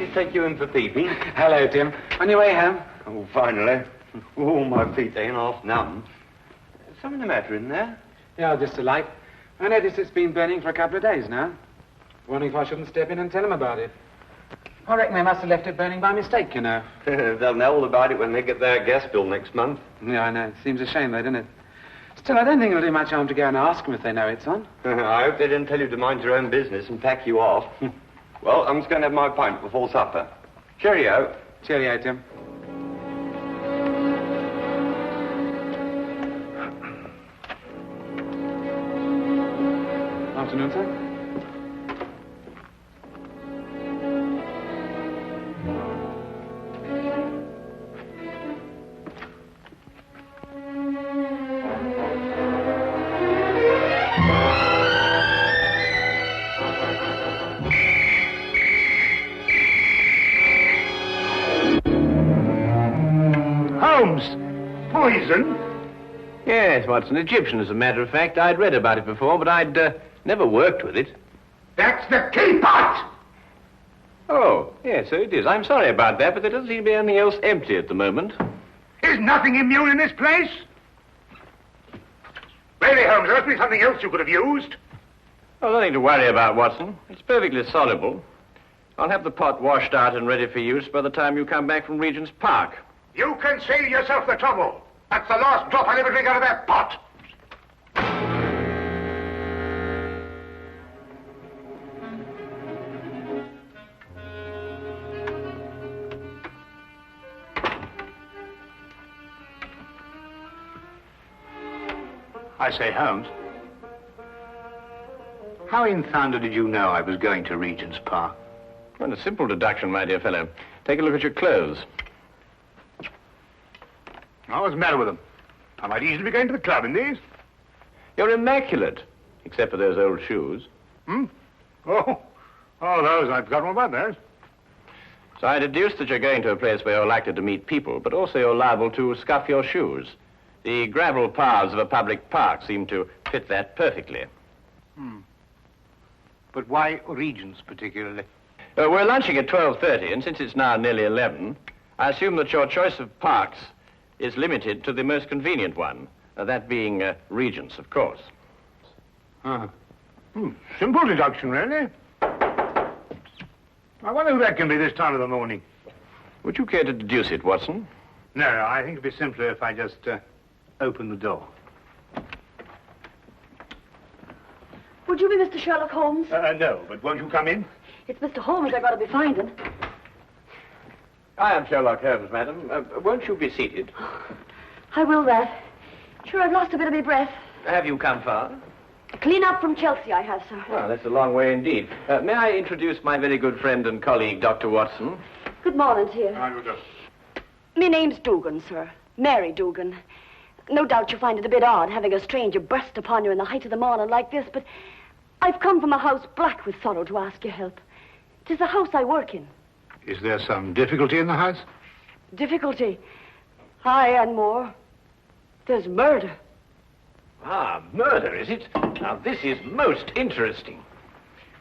me take you in for peeping? Hello, Tim. On your way home? Oh, finally. Oh, my feet ain't half numb. Something the matter in there? Yeah, just a light. I noticed it's been burning for a couple of days now. Wondering if I shouldn't step in and tell them about it. I reckon they must have left it burning by mistake, you know. They'll know all about it when they get their gas bill next month. Yeah, I know. Seems a shame, though, doesn't it? Still, I don't think it'll do much harm to go and ask them if they know it's on. I hope they didn't tell you to mind your own business and pack you off. Well, I'm just going to have my pint before supper. Cheerio. Cheerio, Tim. Afternoon, sir. Holmes, poison? Yes, Watson, Egyptian, as a matter of fact. I'd read about it before, but I'd never worked with it. That's the teapot! Oh, yes, so it is. I'm sorry about that, but there doesn't seem to be anything else empty at the moment. Is nothing immune in this place? Really, Holmes, there must be something else you could have used. Oh, nothing to worry about, Watson. It's perfectly soluble. I'll have the pot washed out and ready for use by the time you come back from Regent's Park. You can save yourself the trouble. That's the last drop I'll ever drink out of that pot. I say, Holmes, how in thunder did you know I was going to Regent's Park? Well, a simple deduction, my dear fellow. Take a look at your clothes. Oh, what's the matter with them? I might easily be going to the club in these. You're immaculate, except for those old shoes. Hmm? Oh, those. I've forgotten all about those. So I deduced that you're going to a place where you're likely to meet people, but also you're liable to scuff your shoes. The gravel paths of a public park seem to fit that perfectly. But why Regent's particularly? We're lunching at 12:30, and since it's now nearly 11, I assume that your choice of parks is limited to the most convenient one, that being Regent's, of course. Simple deduction, really. I wonder who that can be this time of the morning. Would you care to deduce it, Watson? No, I think it'd be simpler if I just open the door. Would you be Mr. Sherlock Holmes? No, but won't you come in? It's Mr. Holmes I gotta be finding. I am Sherlock Holmes, madam. Won't you be seated? I will that. Sure, I've lost a bit of my breath. Have you come far? Clean up from Chelsea, I have, sir. Well, that's a long way indeed. May I introduce my very good friend and colleague, Dr. Watson? Good morning to you. Good. My name's Dugan, sir. Mary Dugan. No doubt you find it a bit odd having a stranger burst upon you in the height of the morning like this, but I've come from a house black with sorrow to ask your help. 'Tis the house I work in. Is there some difficulty in the house? Difficulty? Aye, and more. There's murder. Ah, murder, is it? Now, this is most interesting.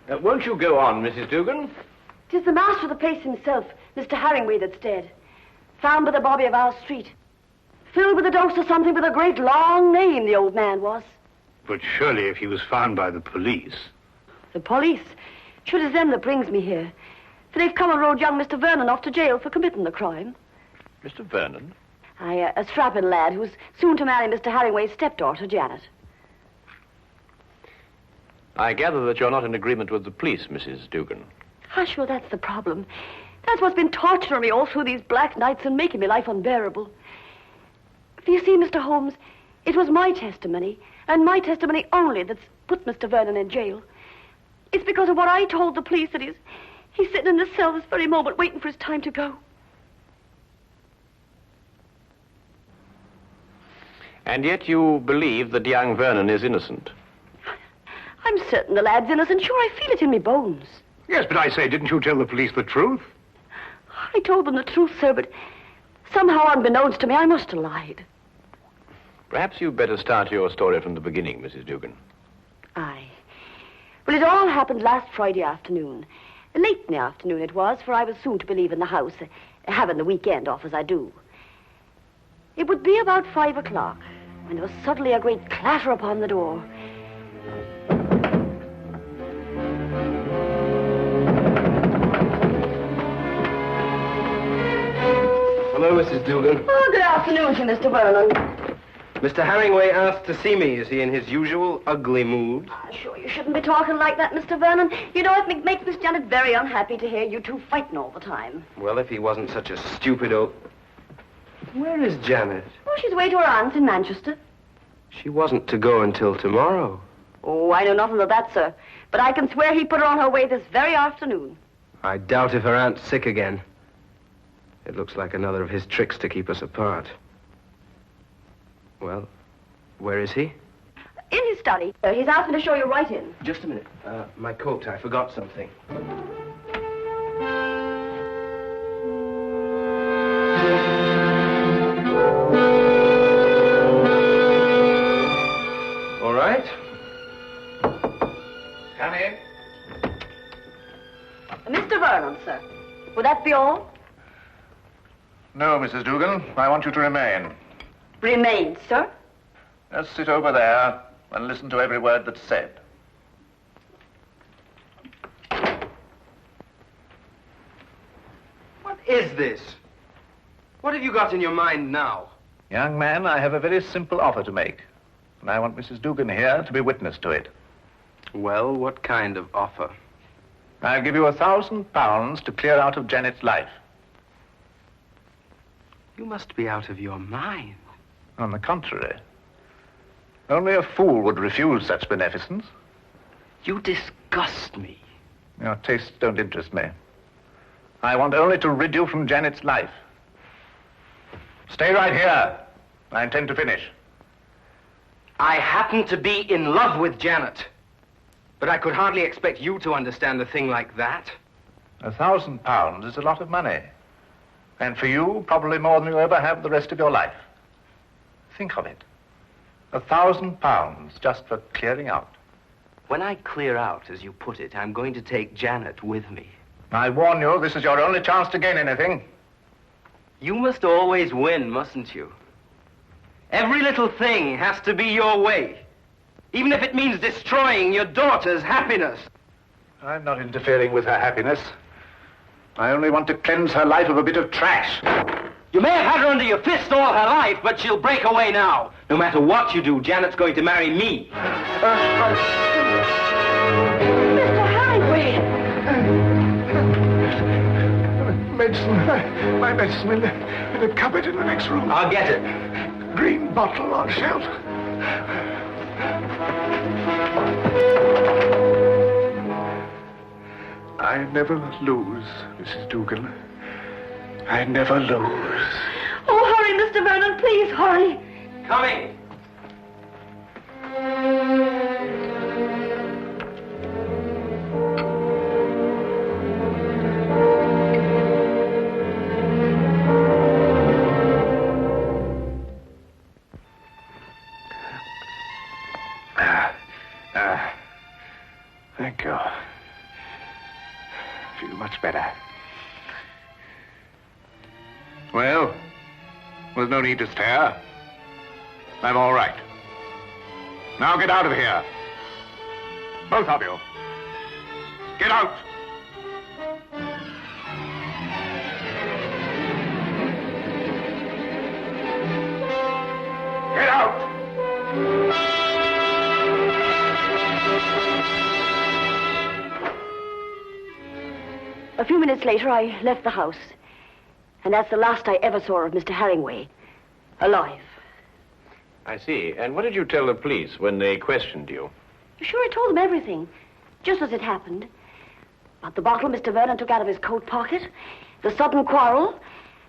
Won't you go on, Mrs. Dugan? 'Tis the master of the place himself, Mr. Harringway, that's dead. Found by the bobby of our street. Filled with a dose of something with a great long name, the old man was. But surely if he was found by the police... The police? Sure, it's them that brings me here. For they've come and rode young Mr. Vernon off to jail for committing the crime. Mr. Vernon? Aye, a strapping lad who's soon to marry Mr. Harringway's stepdaughter, Janet. I gather that you're not in agreement with the police, Mrs. Dugan. Ah, sure, that's the problem. That's what's been torturing me all through these black nights and making me life unbearable. For you see, Mr. Holmes, it was my testimony, and my testimony only, that's put Mr. Vernon in jail. It's because of what I told the police that he's sitting in the cell this very moment waiting for his time to go. And yet you believe that young Vernon is innocent? I'm certain the lad's innocent. Sure, I feel it in me bones. Yes, but I say, didn't you tell the police the truth? I told them the truth, sir, but somehow, unbeknownst to me, I must have lied. Perhaps you'd better start your story from the beginning, Mrs. Dugan. Aye. Well, it all happened last Friday afternoon. Late in the afternoon it was, for I was soon to be leaving the house, having the weekend off as I do. It would be about 5 o'clock when there was suddenly a great clatter upon the door. Hello, Mrs. Dugan. Oh, good afternoon to Mr. Vernon. Mr. Herringway asked to see me. Is he in his usual ugly mood? Sure, you shouldn't be talking like that, Mr. Vernon. You know, it makes Miss Janet very unhappy to hear you two fighting all the time. Well, if he wasn't such a stupid old... Where is Janet? Oh, she's away to her aunt's in Manchester. She wasn't to go until tomorrow. Oh, I know nothing of that, sir. But I can swear he put her on her way this very afternoon. I doubt if her aunt's sick again. It looks like another of his tricks to keep us apart. Well, where is he? In his study. He's asked me to show you right in. Just a minute. My coat. I forgot something. All right. Come in. Mr. Vernon, sir. Would that be all? No, Mrs. Dugan. I want you to remain. Remain, sir. Just sit over there and listen to every word that's said. What is this? What have you got in your mind now? Young man, I have a very simple offer to make. And I want Mrs. Dugan here to be witness to it. Well, what kind of offer? I'll give you £1,000 to clear out of Janet's life. You must be out of your mind. On the contrary. Only a fool would refuse such beneficence. You disgust me. Your tastes don't interest me. I want only to rid you from Janet's life. Stay right here. I intend to finish. I happen to be in love with Janet. But I could hardly expect you to understand a thing like that. £1,000 is a lot of money. And for you, probably more than you'll ever have the rest of your life. Think of it. £1,000 just for clearing out. When I clear out, as you put it, I'm going to take Janet with me. I warn you, this is your only chance to gain anything. You must always win, mustn't you? Every little thing has to be your way. Even if it means destroying your daughter's happiness. I'm not interfering with her happiness. I only want to cleanse her life of a bit of trash. You may have had her under your fist all her life, but she'll break away now. No matter what you do, Janet's going to marry me. Mr. Herringway! Medicine. My medicine in the cupboard in the next room. I'll get it. Green bottle on shelf. I never lose, Mrs. Dugan. I never lose. Oh, hurry, Mr. Vernon, please, hurry. Coming. Thank you. Feel much better. Well, there's no need to stare. I'm all right. Now get out of here. Both of you. Get out. Get out. A few minutes later, I left the house. And that's the last I ever saw of Mr. Herringway. Alive. I see. And what did you tell the police when they questioned you? Sure, I told them everything. Just as it happened. About the bottle Mr. Vernon took out of his coat pocket. The sudden quarrel.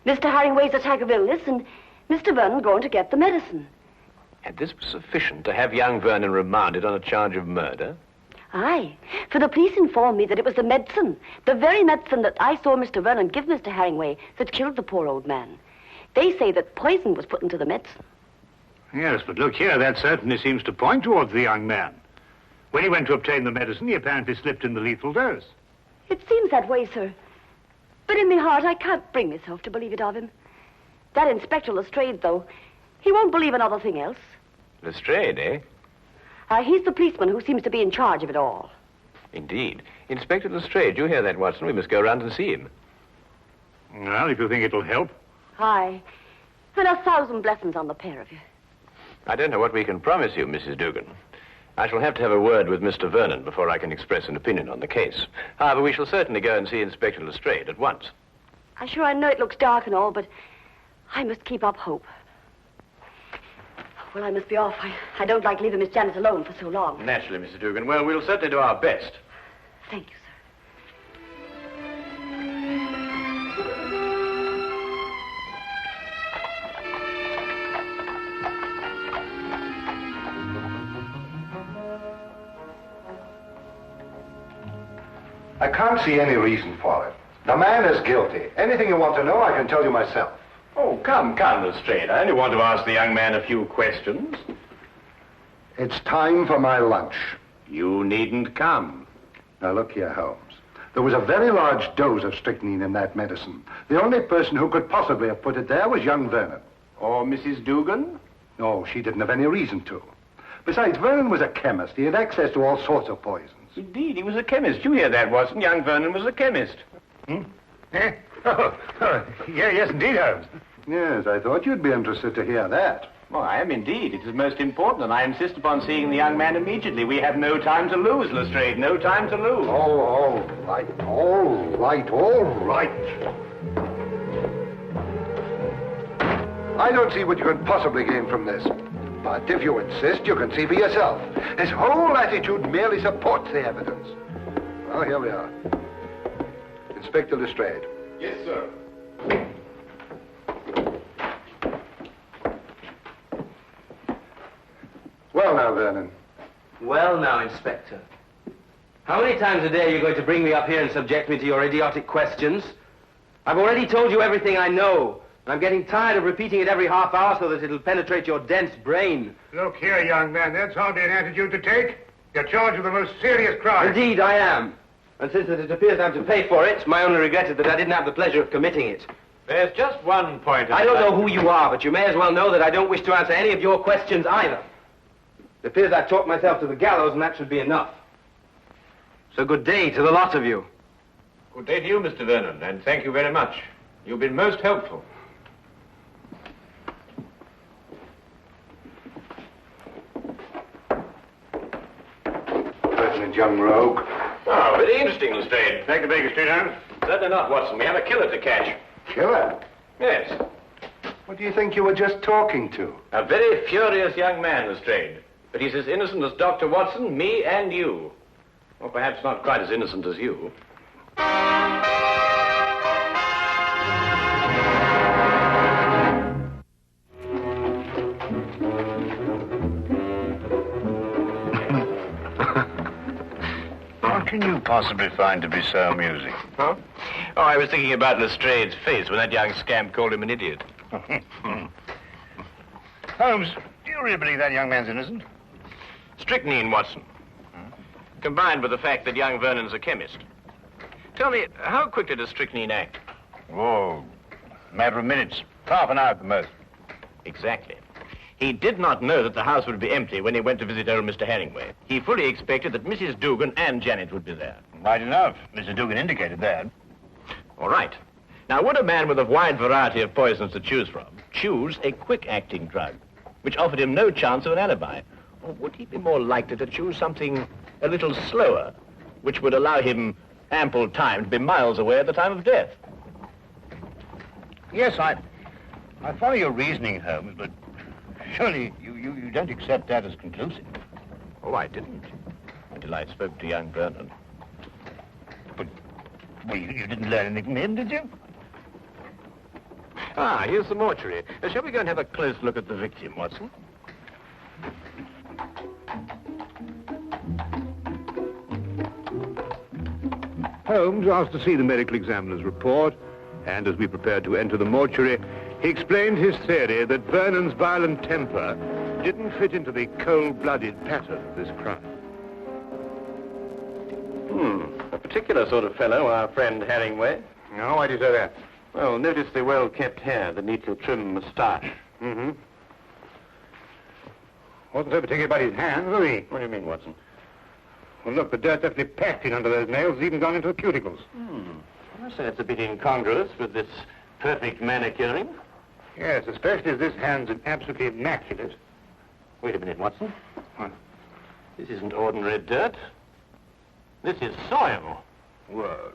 Mr. Herringway's attack of illness. And Mr. Vernon going to get the medicine. And this was sufficient to have young Vernon remanded on a charge of murder? Aye, for the police informed me that it was the medicine, the very medicine that I saw Mr. Vernon give Mr. Herringway, that killed the poor old man. They say that poison was put into the medicine. Yes, but look here, that certainly seems to point towards the young man. When he went to obtain the medicine, he apparently slipped in the lethal dose. It seems that way, sir. But in my heart, I can't bring myself to believe it of him. That Inspector Lestrade, though, he won't believe another thing else. Lestrade, eh? He's the policeman who seems to be in charge of it all. Indeed. Inspector Lestrade, you hear that, Watson? We must go round and see him. Well, if you think it'll help. Aye. And 1,000 blessings on the pair of you. I don't know what we can promise you, Mrs. Dugan. I shall have to have a word with Mr. Vernon before I can express an opinion on the case. However, we shall certainly go and see Inspector Lestrade at once. I know it looks dark and all, but I must keep up hope. Well, I must be off. I don't like leaving Miss Janet alone for so long. Naturally, Mrs. Dugan. Well, we'll certainly do our best. Thank you, sir. I can't see any reason for it. The man is guilty. Anything you want to know, I can tell you myself. Oh, come, Lestrade. I only want to ask the young man a few questions. It's time for my lunch. You needn't come. Now, look here, Holmes. There was a very large dose of strychnine in that medicine. The only person who could possibly have put it there was young Vernon. Or Mrs. Dugan? No, she didn't have any reason to. Besides, Vernon was a chemist. He had access to all sorts of poisons. Indeed, he was a chemist. You hear that, Watson? Young Vernon was a chemist. Eh? Yes, indeed, Holmes. Yes, I thought you'd be interested to hear that. Well, I am indeed. It is most important, and I insist upon seeing the young man immediately. We have no time to lose, Lestrade. No time to lose. Oh, all right, all right, all right. I don't see what you can possibly gain from this. But if you insist, you can see for yourself. His whole attitude merely supports the evidence. Well, here we are. Inspector Lestrade. Yes, sir. Well, now, Vernon. Well now, Inspector. How many times a day are you going to bring me up here and subject me to your idiotic questions? I've already told you everything I know. And I'm getting tired of repeating it every half hour so that it'll penetrate your dense brain. Look here, young man, that's hardly an attitude to take. You're charged with the most serious crime. Indeed, I am. And since it appears I'm to pay for it, my only regret is that I didn't have the pleasure of committing it. There's just one point. I don't know who you are, but you may as well know that I don't wish to answer any of your questions either. It appears I've talked myself to the gallows, and that should be enough. So good day to the lot of you. Good day to you, Mr. Vernon, and thank you very much. You've been most helpful. Pertinent young rogue. Oh, very interesting, Lestrade. Take the Baker Street, Holmes. Certainly not, Watson. We have a killer to catch. Killer? Yes. What do you think you were just talking to? A very furious young man, Lestrade. But he's as innocent as Dr. Watson, me, and you. Or perhaps not quite as innocent as you. What can you possibly find to be so amusing? Huh? Oh, I was thinking about Lestrade's face when that young scamp called him an idiot. Holmes, do you really believe that young man's innocent? Strychnine, Watson. Combined with the fact that young Vernon's a chemist. Tell me, how quickly does strychnine act? Oh, matter of minutes. Half an hour at the most. Exactly. He did not know that the house would be empty when he went to visit old Mr. Hanningway. He fully expected that Mrs. Dugan and Janet would be there. Right enough. Mr. Dugan indicated that. All right. Now, would a man with a wide variety of poisons to choose from choose a quick-acting drug, which offered him no chance of an alibi? Or would he be more likely to choose something a little slower, which would allow him ample time to be miles away at the time of death? Yes, I follow your reasoning, Holmes, but surely you don't accept that as conclusive. Oh, I didn't, until I spoke to young Vernon. But, well, you didn't learn anything from him, did you? Ah, here's the mortuary. Shall we go and have a close look at the victim, Watson? Holmes asked to see the medical examiner's report, and as we prepared to enter the mortuary, he explained his theory that Vernon's violent temper didn't fit into the cold-blooded pattern of this crime. A particular sort of fellow, our friend Herringway. No, why do you say that? Well, notice the well-kept hair, the neatly trimmed moustache. Mm-hmm. Wasn't so particular about his hands, was he? What do you mean, Watson? Well, look, the dirt definitely packed in under those nails. It's even gone into the cuticles. I say it's a bit incongruous with this perfect manicuring. Yes, especially as this hand's absolutely immaculate. Wait a minute, Watson. What? This isn't ordinary dirt. This is soil. Well,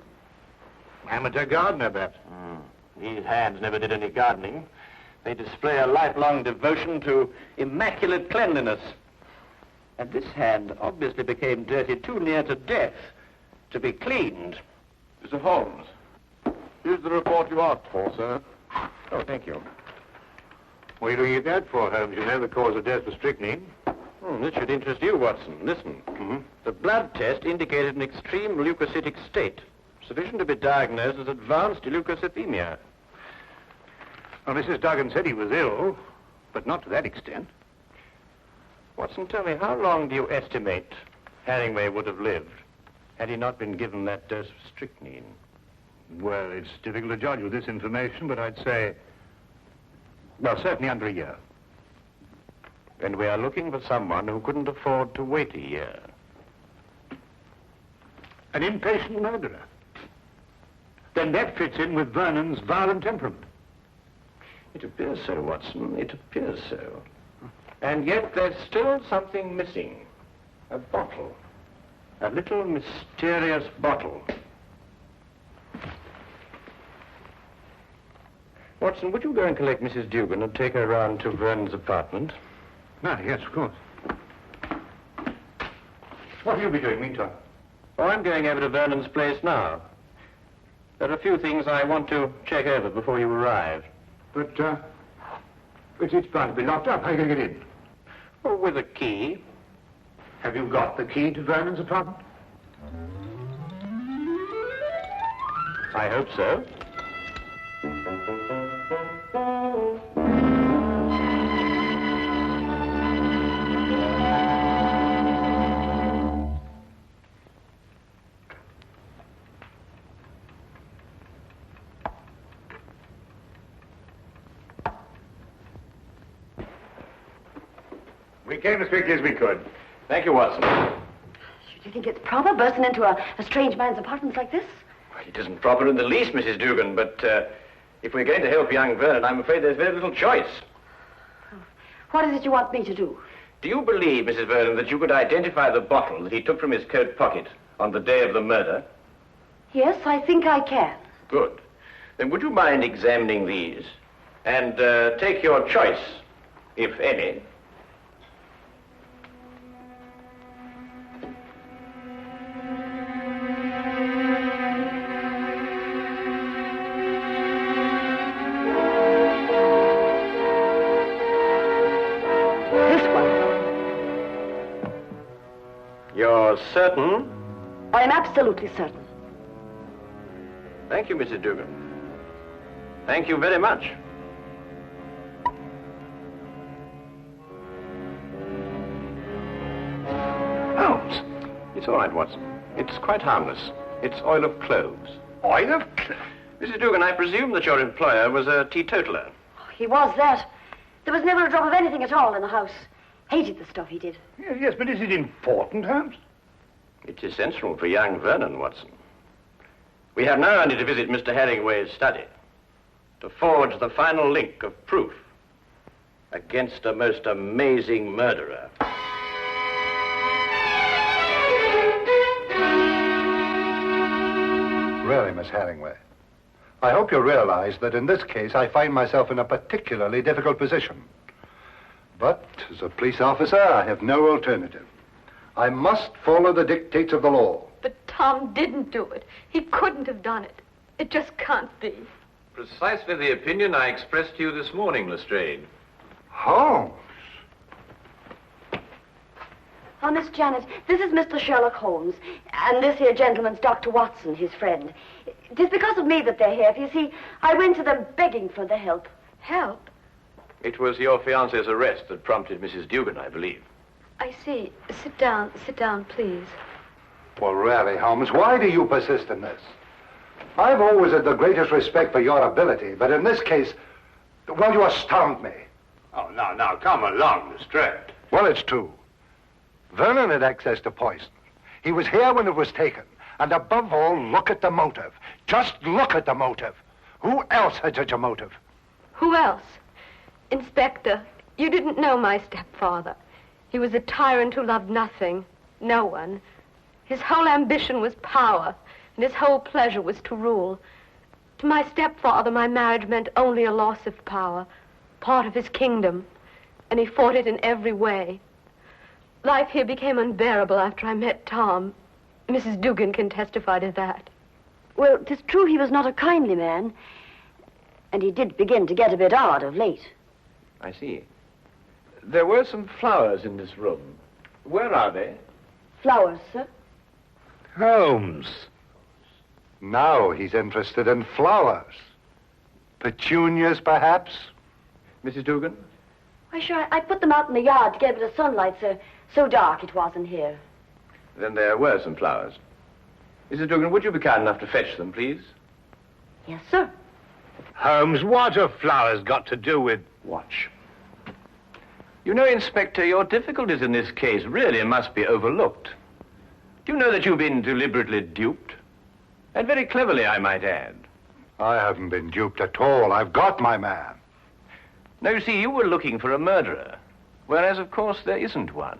amateur gardener, perhaps. These hands never did any gardening. They display a lifelong devotion to immaculate cleanliness. And this hand obviously became dirty too near to death to be cleaned. Mr. Holmes, here's the report you asked for, sir. Oh, thank you. What are you looking at that for, Holmes? You know the cause of death was strychnine. This should interest you, Watson. Listen. The blood test indicated an extreme leukocytic state, sufficient to be diagnosed as advanced leukocythemia. Well, Mrs. Duggan said he was ill, but not to that extent. Watson, tell me, how long do you estimate Herringway would have lived had he not been given that dose of strychnine? Well, it's difficult to judge with this information, but I'd say, well, certainly under a year. And we are looking for someone who couldn't afford to wait a year. An impatient murderer. Then that fits in with Vernon's violent temperament. It appears so, Watson. It appears so. And yet there's still something missing. A bottle. A little mysterious bottle. Watson, would you go and collect Mrs. Dugan and take her round to Vernon's apartment? Yes, of course. What will you be doing meantime? Oh, I'm going over to Vernon's place now. There are a few things I want to check over before you arrive. But, it's bound to be locked up. How are you going to get in? Oh, with a key. Have you got the key to Vernon's apartment? I hope so. We came as quickly as we could. Thank you, Watson. Do you think it's proper bursting into a strange man's apartment like this? Well, it isn't proper in the least, Mrs. Dugan, but if we're going to help young Vernon, I'm afraid there's very little choice. What is it you want me to do? Do you believe, Mrs. Vernon, that you could identify the bottle that he took from his coat pocket on the day of the murder? Yes, I think I can. Good. Then would you mind examining these and take your choice, if any? You're certain? I am absolutely certain. Thank you, Mrs. Dugan. Thank you very much. Holmes! It's all right, Watson. It's quite harmless. It's oil of cloves. Oil of cloves? Mrs. Dugan, I presume that your employer was a teetotaler. He was that. There was never a drop of anything at all in the house. Hated the stuff he did. Yes, but is it important, Holmes? It's essential for young Vernon, Watson. We have now only to visit Mr. Herringway's study to forge the final link of proof against a most amazing murderer. Really, Miss Herringway, I hope you realize that in this case I find myself in a particularly difficult position. But as a police officer, I have no alternative. I must follow the dictates of the law. But Tom didn't do it. He couldn't have done it. It just can't be. Precisely the opinion I expressed to you this morning, Lestrade. Holmes? Oh, Miss Janet, this is Mr. Sherlock Holmes, and this here gentleman's Dr. Watson, his friend. It is because of me that they're here. For you see, I went to them begging for the help. Help? It was your fiancé's arrest that prompted Mrs. Dugan, I believe. I see. Sit down, please. Well, really, Holmes, why do you persist in this? I've always had the greatest respect for your ability, but in this case, well, you astound me. Oh, now, come along, Lestrade. Well, it's true. Vernon had access to poison. He was here when it was taken. And above all, look at the motive. Just look at the motive. Who else had such a motive? Who else? Inspector, you didn't know my stepfather. He was a tyrant who loved nothing, no one. His whole ambition was power, and his whole pleasure was to rule. To my stepfather, my marriage meant only a loss of power, part of his kingdom, and he fought it in every way. Life here became unbearable after I met Tom. Mrs. Dugan can testify to that. Well, 'tis true he was not a kindly man, and he did begin to get a bit odd of late. I see. There were some flowers in this room. Where are they? Flowers, sir? Holmes. Now he's interested in flowers. Petunias, perhaps? Mrs. Dugan? Why, sure, I put them out in the yard to get a bit of sunlight, sir. So dark it was in here. Then there were some flowers. Mrs. Dugan, would you be kind enough to fetch them, please? Yes, sir. Holmes, what have flowers got to do with... Watch. You know, Inspector, your difficulties in this case really must be overlooked. Do you know that you've been deliberately duped? And very cleverly, I might add. I haven't been duped at all. I've got my man. Now, you see, you were looking for a murderer, whereas, of course, there isn't one.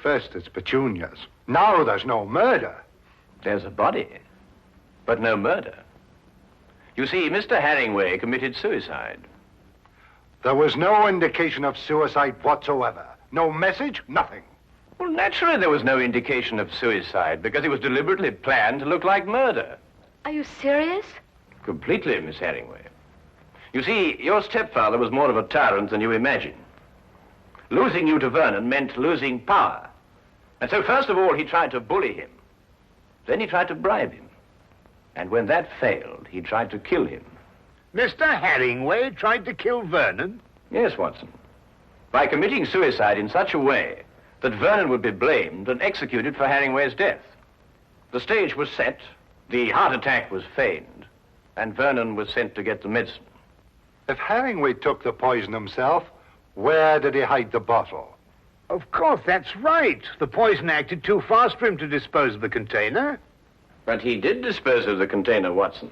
First it's petunias. Now there's no murder. There's a body, but no murder. You see, Mr. Herringway committed suicide. There was no indication of suicide whatsoever. No message, nothing. Well, naturally there was no indication of suicide, because it was deliberately planned to look like murder. Are you serious? Completely, Miss Herringway. You see, your stepfather was more of a tyrant than you imagine. Losing you to Vernon meant losing power. And so first of all, he tried to bully him. Then he tried to bribe him. And when that failed, he tried to kill him. Mr. Herringway tried to kill Vernon? Yes, Watson. By committing suicide in such a way that Vernon would be blamed and executed for Herringway's death. The stage was set, the heart attack was feigned, and Vernon was sent to get the medicine. If Herringway took the poison himself, where did he hide the bottle? Of course, that's right. The poison acted too fast for him to dispose of the container. But he did dispose of the container, Watson.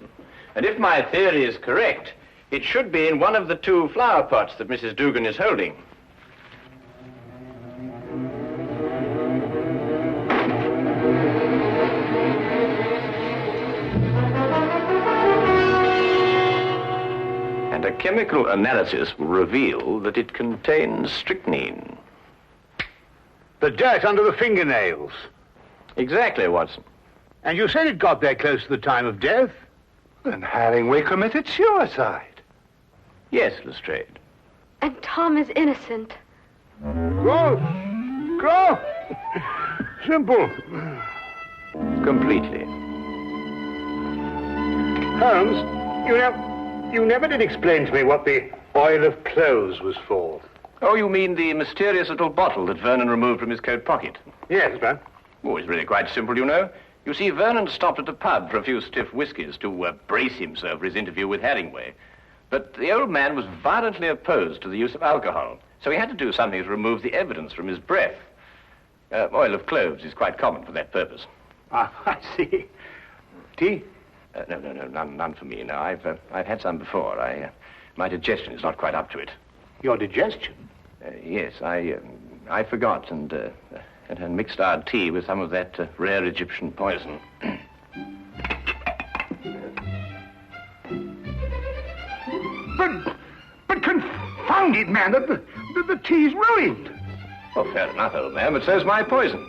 And if my theory is correct, it should be in one of the two flower pots that Mrs. Dugan is holding. And a chemical analysis will reveal that it contains strychnine. The dirt under the fingernails. Exactly, Watson. And you said it got there close to the time of death? Then Herringway committed suicide. Yes, Lestrade. And Tom is innocent. Go! Simple. Completely. Holmes, you never did explain to me what the oil of clothes was for. Oh, you mean the mysterious little bottle that Vernon removed from his coat pocket? Yes, sir. Oh, it's really quite simple, you know. You see, Vernon stopped at a pub for a few stiff whiskies to brace himself for his interview with Herringway. But the old man was violently opposed to the use of alcohol, so he had to do something to remove the evidence from his breath. Oil of cloves is quite common for that purpose. Ah, I see. Tea? No, none for me. No, I've had some before. My digestion is not quite up to it. Your digestion? Yes, I forgot and mixed our tea with some of that rare Egyptian poison. But confound it, man, the tea's ruined. Oh, fair enough, old man, but so's my poison.